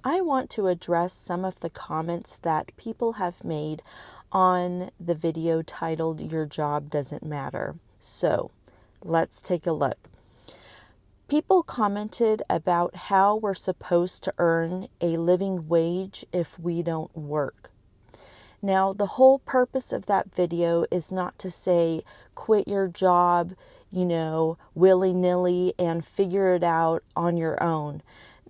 I want to address some of the comments that people have made on the video titled "Your Job Doesn't Matter." So let's take a look. People commented about how we're supposed to earn a living wage if we don't work. Now, the whole purpose of that video is not to say quit your job, willy-nilly and figure it out on your own.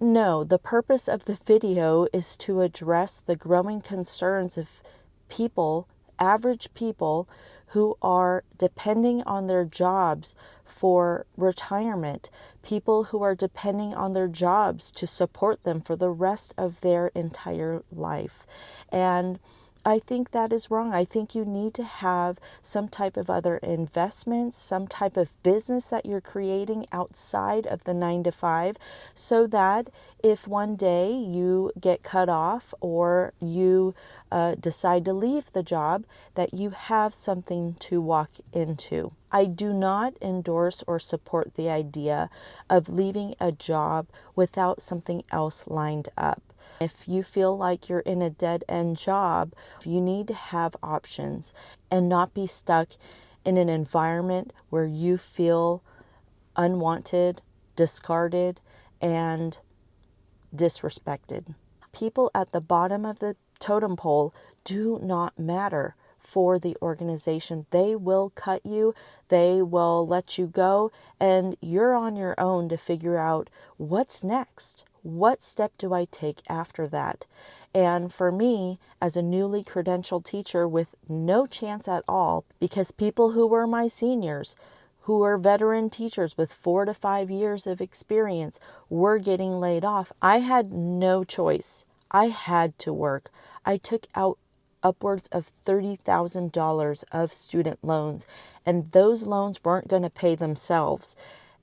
No, the purpose of the video is to address the growing concerns of people, average people, who are depending on their jobs for retirement, people who are depending on their jobs to support them for the rest of their entire life. And I think that is wrong. I think you need to have some type of other investments, some type of business that you're creating outside of the 9 to 5, so that if one day you get cut off or you decide to leave the job, that you have something to walk into. I do not endorse or support the idea of leaving a job without something else lined up. If you feel like you're in a dead-end job, you need to have options and not be stuck in an environment where you feel unwanted, discarded, and disrespected. People at the bottom of the totem pole do not matter for the organization. They will cut you, they will let you go, and you're on your own to figure out what's next. What step do I take after that? And for me, as a newly credentialed teacher with no chance at all, because people who were my seniors, who are veteran teachers with 4 to 5 years of experience, were getting laid off, I had no choice. I had to work. I took out upwards of $30,000 of student loans, and those loans weren't going to pay themselves,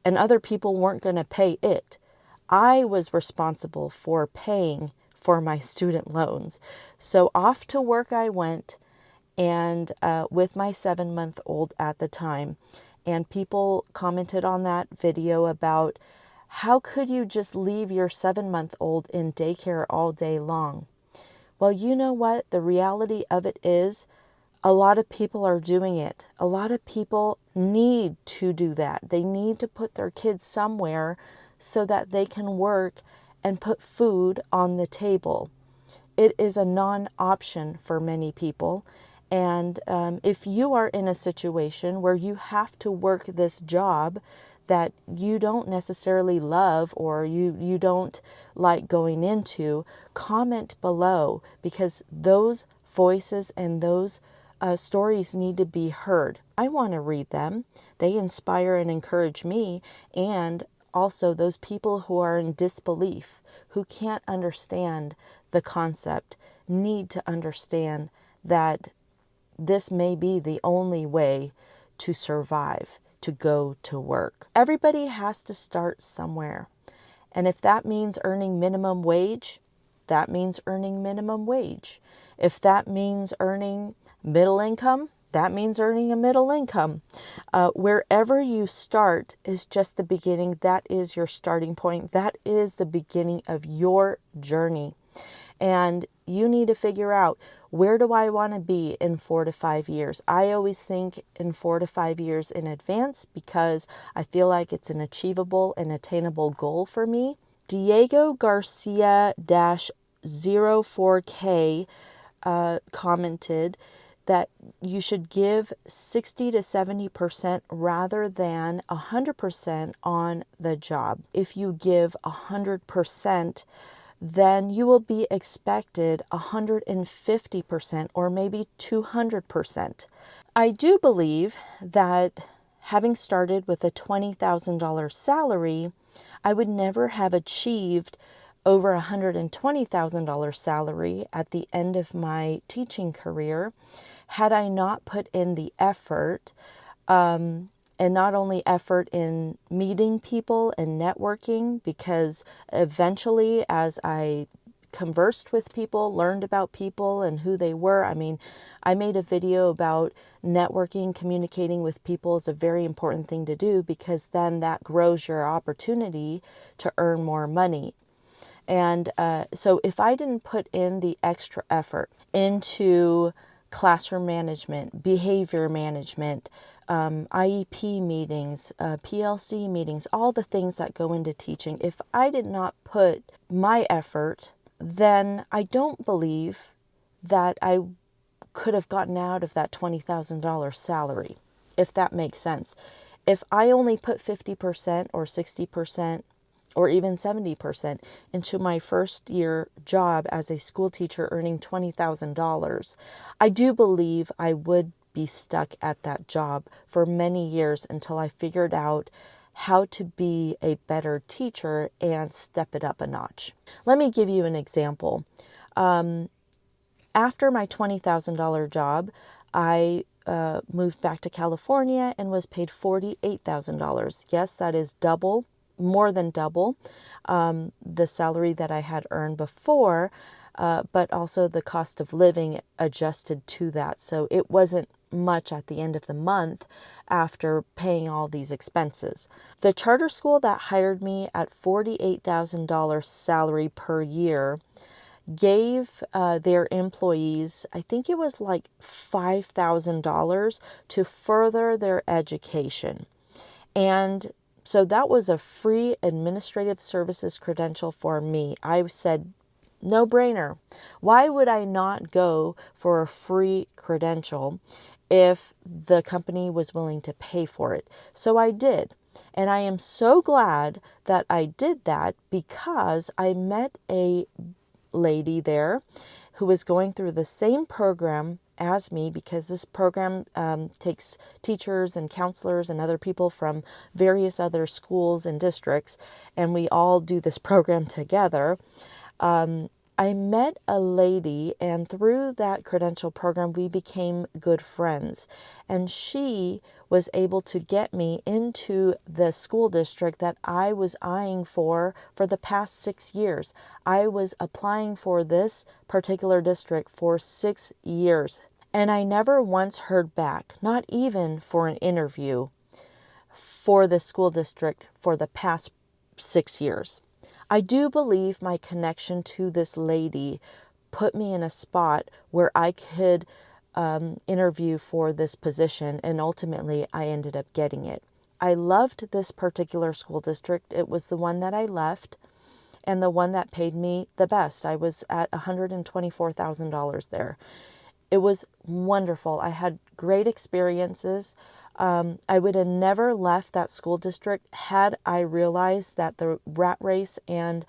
and other people weren't going to pay it. I was responsible for paying for my student loans. So off to work I went, and with my 7-month-old at the time. And people commented on that video about, how could you just leave your 7-month-old in daycare all day long? Well, you know what? The reality of it is, a lot of people are doing it. A lot of people need to do that. They need to put their kids somewhere so that they can work and put food on the table. It is a non-option for many people. And if you are in a situation where you have to work this job that you don't necessarily love or you don't like going into, comment below, because those voices and those stories need to be heard. I want to read them. They inspire and encourage me, and also those people who are in disbelief, who can't understand the concept, need to understand that this may be the only way to survive, to go to work. Everybody has to start somewhere. And if that means earning minimum wage, that means earning minimum wage. If that means earning middle income, that means earning a middle income. Wherever you start is just the beginning. That is your starting point. That is the beginning of your journey. And you need to figure out, where do I want to be in 4 to 5 years? I always think in 4 to 5 years in advance, because I feel like it's an achievable and attainable goal for me. Diego Garcia-04K commented that you should give 60 to 70% rather than 100% on the job. If you give 100%, then you will be expected 150% or maybe 200%. I do believe that having started with a $20,000 salary, I would never have achieved over $120,000 salary at the end of my teaching career had I not put in the effort, and not only effort in meeting people and networking, because eventually as I conversed with people, learned about people and who they were. I mean, I made a video about networking, communicating with people is a very important thing to do, because then that grows your opportunity to earn more money. And so if I didn't put in the extra effort into classroom management, behavior management, IEP meetings, PLC meetings, all the things that go into teaching, if I did not put my effort, then I don't believe that I could have gotten out of that $20,000 salary, if that makes sense. If I only put 50% or 60% or even 70% into my first year job as a school teacher earning $20,000, I do believe I would be stuck at that job for many years until I figured out how to be a better teacher and step it up a notch. Let me give you an example. After my $20,000 job, I moved back to California and was paid $48,000. Yes, that is double, more than double the salary that I had earned before, but also the cost of living adjusted to that. So it wasn't much at the end of the month after paying all these expenses. The charter school that hired me at $48,000 salary per year gave their employees, I think it was like $5,000 to further their education. And so that was a free administrative services credential for me. I said, no brainer. Why would I not go for a free credential if the company was willing to pay for it? So I did. And I am so glad that I did that because I met a lady there who was going through the same program as me, because this program takes teachers and counselors and other people from various other schools and districts, and we all do this program together. I met a lady, and through that credential program, we became good friends. And she was able to get me into the school district that I was eyeing for the past 6 years. I was applying for this particular district for 6 years. And I never once heard back, not even for an interview for the school district for the past 6 years. I do believe my connection to this lady put me in a spot where I could interview for this position, and ultimately I ended up getting it. I loved this particular school district. It was the one that I left and the one that paid me the best. I was at $124,000 there. It was wonderful. I had great experiences. I would have never left that school district had I realized that the rat race and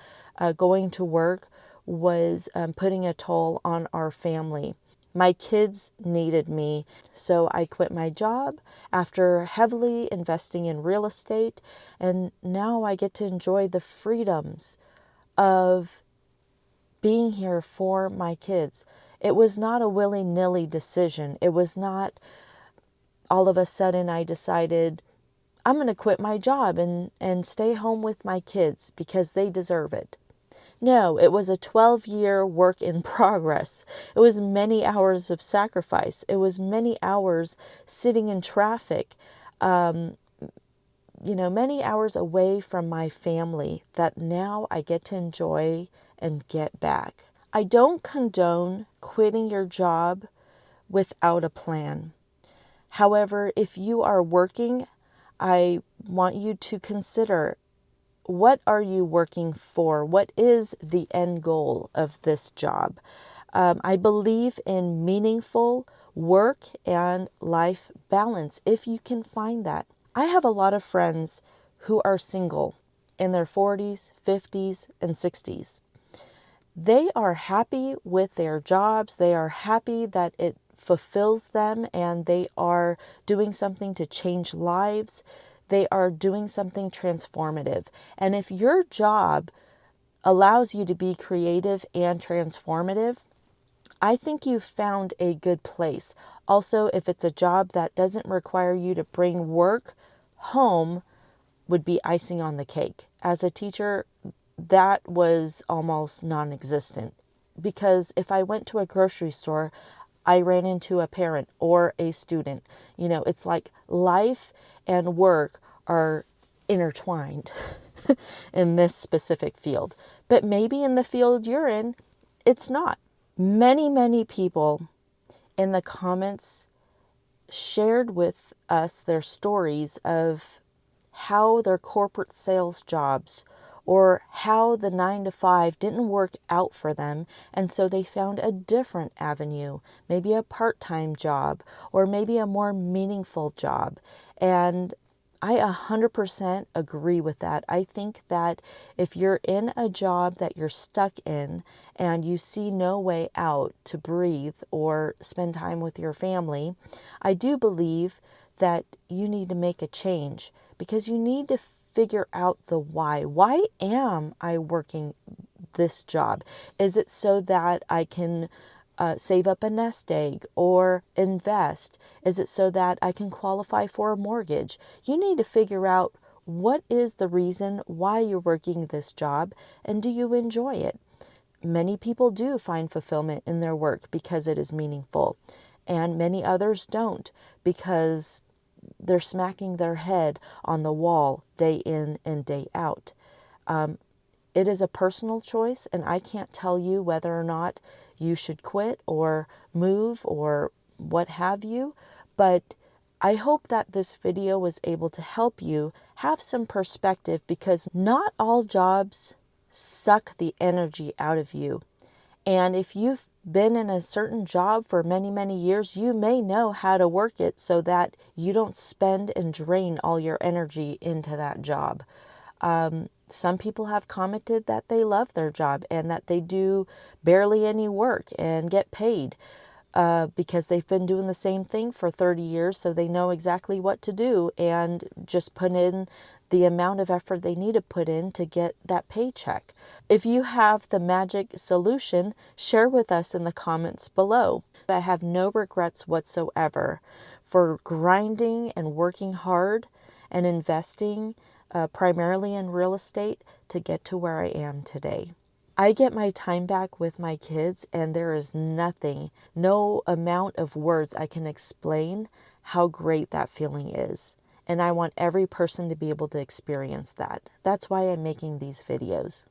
going to work was putting a toll on our family. My kids needed me, so I quit my job after heavily investing in real estate, and now I get to enjoy the freedoms of being here for my kids. It was not a willy-nilly decision. It was not all of a sudden I decided I'm going to quit my job and stay home with my kids because they deserve it. No, it was a 12-year work in progress. It was many hours of sacrifice. It was many hours sitting in traffic, many hours away from my family that now I get to enjoy and get back. I don't condone quitting your job without a plan. However, if you are working, I want you to consider, what are you working for? What is the end goal of this job? I believe in meaningful work and life balance, if you can find that. I have a lot of friends who are single in their 40s, 50s, and 60s. They are happy with their jobs. They are happy that it fulfills them and they are doing something to change lives. They are doing something transformative. And if your job allows you to be creative and transformative, I think you've found a good place. Also, if it's a job that doesn't require you to bring work home, would be icing on the cake. As a teacher, that was almost non-existent, because if I went to a grocery store, I ran into a parent or a student. It's like life and work are intertwined in this specific field. But maybe in the field you're in, it's not. Many people in the comments shared with us their stories of how their corporate sales jobs or how the 9 to 5 didn't work out for them, and so they found a different avenue, maybe a part-time job or maybe a more meaningful job. And I 100% agree with that. I think that if you're in a job that you're stuck in and you see no way out to breathe or spend time with your family, I do believe that you need to make a change, because you need to figure out the why. Why am I working this job? Is it so that I can save up a nest egg or invest? Is it so that I can qualify for a mortgage? You need to figure out what is the reason why you're working this job, and do you enjoy it? Many people do find fulfillment in their work because it is meaningful, and many others don't, because they're smacking their head on the wall day in and day out. It is a personal choice, and I can't tell you whether or not you should quit or move or what have you, but I hope that this video was able to help you have some perspective, because not all jobs suck the energy out of you. And if you've been in a certain job for many years, you may know how to work it so that you don't spend and drain all your energy into that job. Some people have commented that they love their job and that they do barely any work and get paid because they've been doing the same thing for 30 years, so they know exactly what to do and just put in the amount of effort they need to put in to get that paycheck. If you have the magic solution, share with us in the comments below. I have no regrets whatsoever for grinding and working hard and investing primarily in real estate to get to where I am today. I get my time back with my kids, and there is nothing, no amount of words I can explain how great that feeling is. And I want every person to be able to experience that. That's why I'm making these videos.